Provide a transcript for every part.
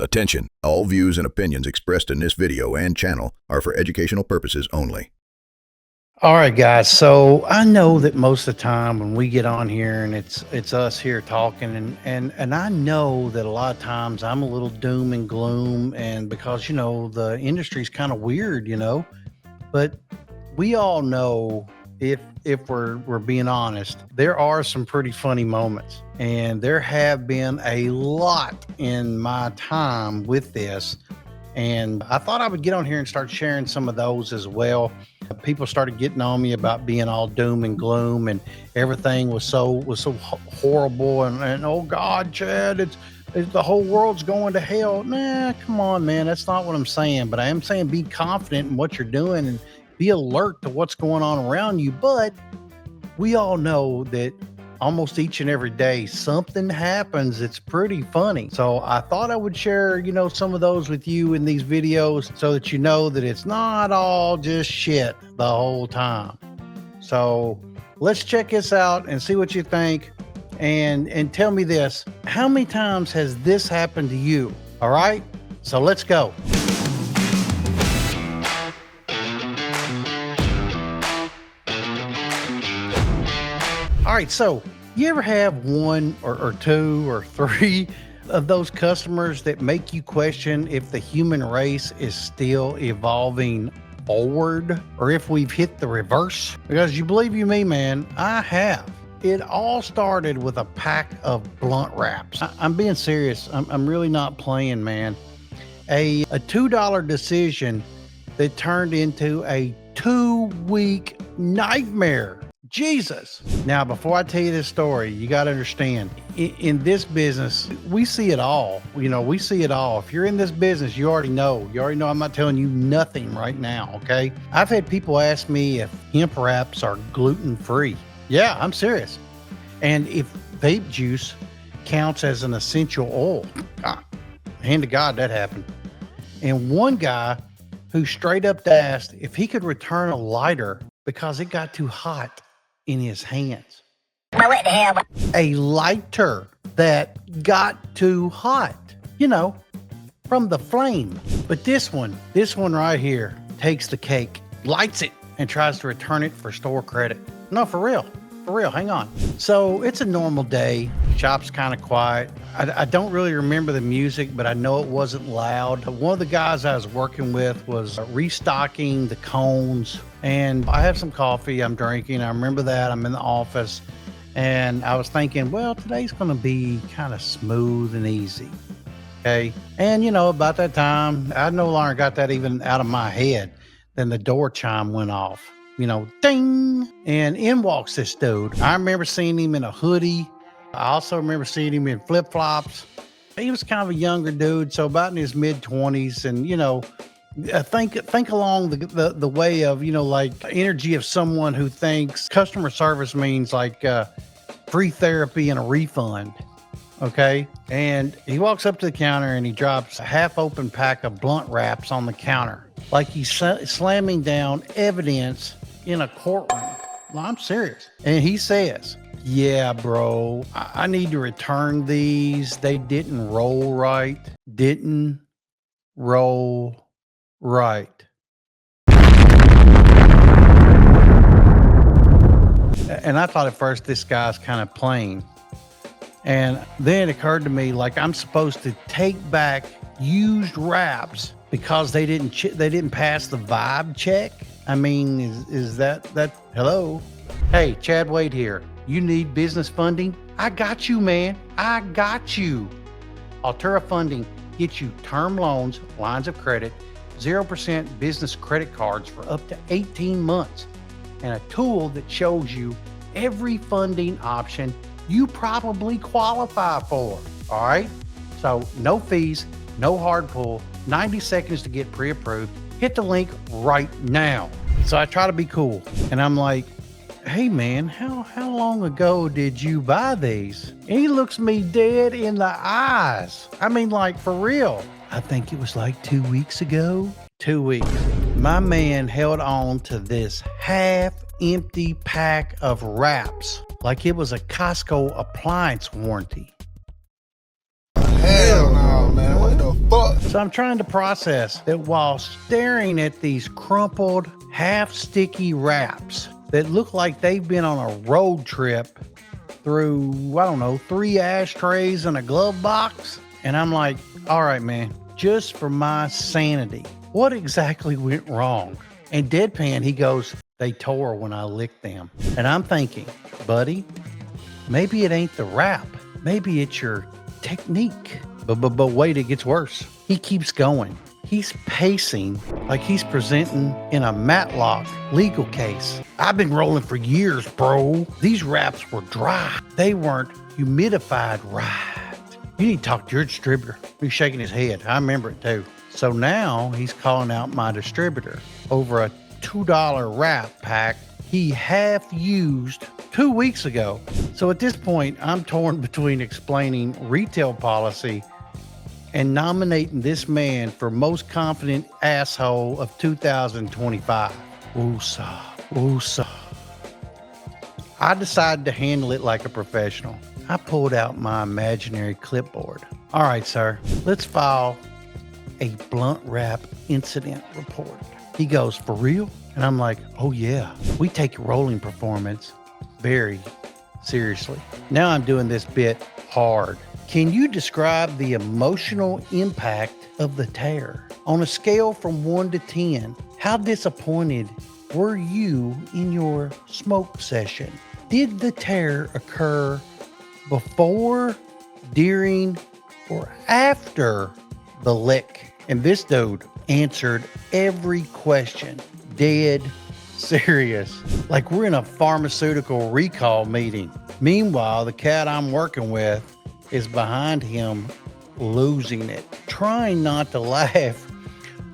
Attention, all views and opinions expressed in this video and channel are for educational purposes only. All right, guys. So I know that most of the time when we get on here and it's us here talking and I know that a lot of times I'm a little doom and gloom, and because the industry's kind of weird, but we all know, if we're being honest, there are some pretty funny moments, and there have been a lot in my time with this, and I thought I would get on here and start sharing some of those as well. People started getting on me about being all doom and gloom, and everything was so horrible, and oh God, Chad, it's the whole world's going to hell. Nah, come on, man, that's not what I'm saying. But I am saying be confident in what you're doing and be alert to what's going on around you. But we all know that almost each and every day something happens. It's pretty funny. So I thought I would share, some of those with you in these videos so that you know that it's not all just shit the whole time. So let's check this out and see what you think. And tell me this, how many times has this happened to you? All right, so let's go. All right, so you ever have one or two or three of those customers that make you question if the human race is still evolving forward or if we've hit the reverse? Because you believe you me, man, I have. It all started with a pack of blunt wraps. I'm being serious. I'm really not playing, man. A $2 decision that turned into a 2-week nightmare. Jesus. Now, before I tell you this story, you got to understand, in this business, we see it all. We see it all. If you're in this business, you already know. I'm not telling you nothing right now, okay? I've had people ask me if hemp wraps are gluten-free. Yeah, I'm serious. And if vape juice counts as an essential oil. Hand to God, that happened. And one guy who straight up asked if he could return a lighter because it got too hot in his hands. What the hell? A lighter that got too hot, from the flame. But this one right here takes the cake, lights it, and tries to return it for store credit. No, for real, hang on. So it's a normal day. Shop's kind of quiet. I don't really remember the music, but I know it wasn't loud. One of the guys I was working with was restocking the cones, and I have some coffee I'm drinking. I remember that. I'm in the office, and I was thinking, well, today's going to be kind of smooth and easy. Okay. And about that time, I no longer got that even out of my head. Then the door chime went off. Ding, and in walks this dude. I remember seeing him in a hoodie. I also remember seeing him in flip-flops. He was kind of a younger dude, so about in his mid-20s, and think along the way of like energy of someone who thinks customer service means like free therapy and a refund. Okay, and he walks up to the counter and he drops a half-open pack of blunt wraps on the counter, like he's slamming down evidence in a courtroom. Well, I'm serious. And he says, yeah, bro, I need to return these. They didn't roll right. Didn't roll right. And I thought at first this guy's kind of playing. And then it occurred to me, like, I'm supposed to take back used wraps because they didn't pass the vibe check. I mean, is that hello? Hey, Chad Wade here. You need business funding? I got you, man. I got you. Altura Funding gets you term loans, lines of credit, 0% business credit cards for up to 18 months, and a tool that shows you every funding option you probably qualify for. All right? So no fees, no hard pull, 90 seconds to get pre-approved. Hit the link right now. So I try to be cool. And I'm like, hey man, how long ago did you buy these? And he looks me dead in the eyes. I mean, like, for real. I think it was like 2 weeks ago. 2 weeks. My man held on to this half-empty pack of wraps like it was a Costco appliance warranty. Hell no, man. What the fuck? So I'm trying to process that while staring at these crumpled, half-sticky wraps that look like they've been on a road trip through, I don't know, 3 ashtrays and a glove box. And I'm like, all right, man, just for my sanity, what exactly went wrong? And deadpan, he goes, they tore when I licked them. And I'm thinking, buddy, maybe it ain't the wrap. Maybe it's your technique. But wait, it gets worse. He keeps going. He's pacing like he's presenting in a Matlock legal case. I've been rolling for years, bro. These wraps were dry. They weren't humidified right. You need to talk to your distributor. He's shaking his head. I remember it too. So now he's calling out my distributor over a $2 wrap pack he half used 2 weeks ago. So at this point, I'm torn between explaining retail policy and nominating this man for most confident asshole of 2025. Woosah, woosah. I decided to handle it like a professional. I pulled out my imaginary clipboard. All right, sir, let's file a blunt wrap incident report. He goes, for real? And I'm like, oh yeah, we take rolling performance very seriously. Now I'm doing this bit hard. Can you describe the emotional impact of the tear? On a scale from 1 to 10, how disappointed were you in your smoke session? Did the tear occur before, during, or after the lick? And this dude answered every question, dead serious, like we're in a pharmaceutical recall meeting. Meanwhile, the cat I'm working with is behind him losing it, trying not to laugh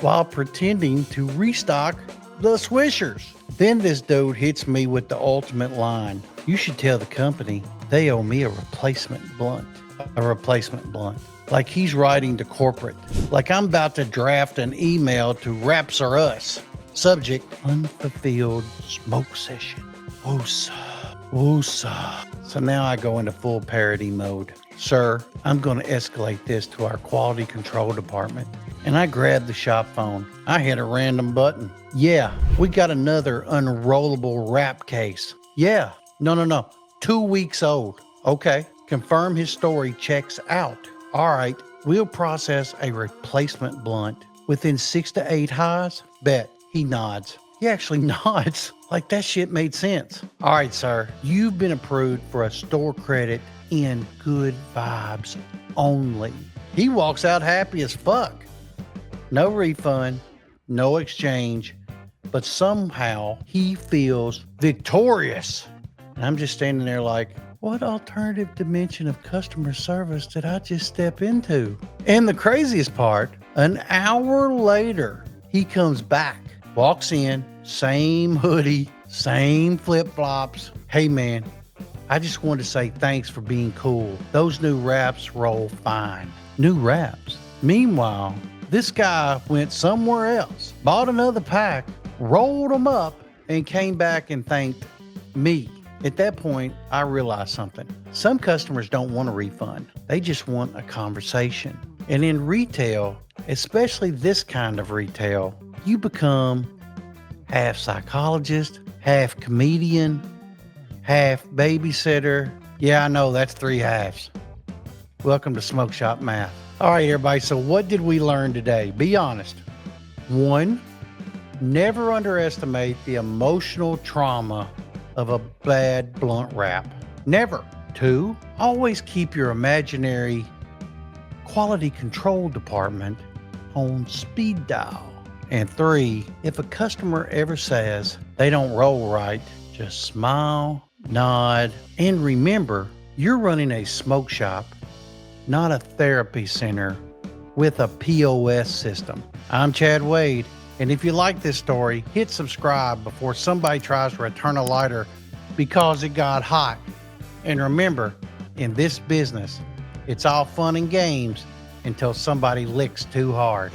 while pretending to restock the Swishers. Then this dude hits me with the ultimate line. You should tell the company they owe me a replacement blunt. A replacement blunt. Like he's writing to corporate. Like I'm about to draft an email to Raps or Us. Subject, unfulfilled smoke session. Woosah, woosah. So now I go into full parody mode. Sir, I'm going to escalate this to our quality control department. And I grabbed the shop phone. I hit a random button. Yeah, we got another unrollable wrap case. Yeah, no. 2 weeks old. Okay, confirm his story checks out. All right, we'll process a replacement blunt within 6 to 8 highs. Bet. He nods. He actually nods like that shit made sense. All right, sir, you've been approved for a store credit in good vibes only. He walks out happy as fuck. No refund, no exchange, but somehow he feels victorious. And I'm just standing there like, what alternative dimension of customer service did I just step into? And the craziest part, an hour later, he comes back, walks in, same hoodie, same flip-flops. Hey man, I just wanted to say thanks for being cool. Those new wraps roll fine. New wraps. Meanwhile, this guy went somewhere else, bought another pack, rolled them up, and came back and thanked me. At that point, I realized something. Some customers don't want a refund. They just want a conversation. And in retail, especially this kind of retail, you become half psychologist, half comedian, half babysitter. Yeah, I know, that's 3 halves. Welcome to Smoke Shop Math. All right, everybody, so what did we learn today? Be honest. 1, never underestimate the emotional trauma of a bad blunt wrap. Never. 2, always keep your imaginary quality control department on speed dial. And 3, if a customer ever says they don't roll right, just smile, nod, and remember, you're running a smoke shop, not a therapy center with a POS system. I'm Chad Wade, and if you like this story, hit subscribe before somebody tries to return a lighter because it got hot. And remember, in this business, it's all fun and games until somebody licks too hard.